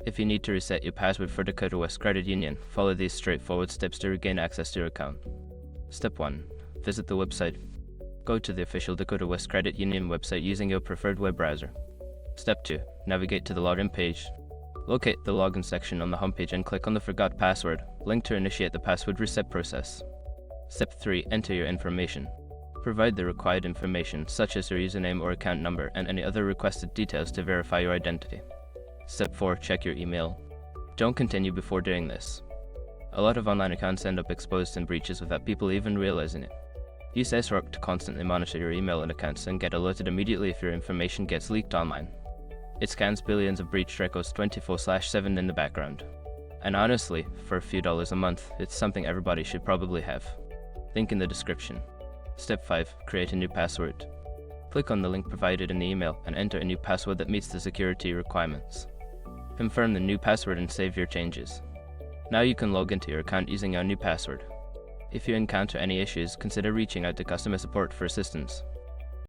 If you need to reset your password for Dakota West Credit Union, follow these straightforward steps to regain access to your account. Step 1. Visit the website. Go to the official Dakota West Credit Union website using your preferred web browser. Step 2. Navigate to the login page. Locate the login section on the homepage and click on the Forgot Password link to initiate the password reset process. Step 3. Enter your information. Provide the required information, such as your username or account number, and any other requested details to verify your identity. Step 4. Check your email. Don't continue before doing this. A lot of online accounts end up exposed in breaches without people even realizing it. Use SROC to constantly monitor your email and accounts and get alerted immediately if your information gets leaked online. It scans billions of breached records 24/7 in the background. And honestly, for a few dollars a month, it's something everybody should probably have. Link in the description. Step 5. Create a new password. Click on the link provided in the email and enter a new password that meets the security requirements. Confirm the new password and save your changes. Now you can log into your account using your new password. If you encounter any issues, consider reaching out to customer support for assistance.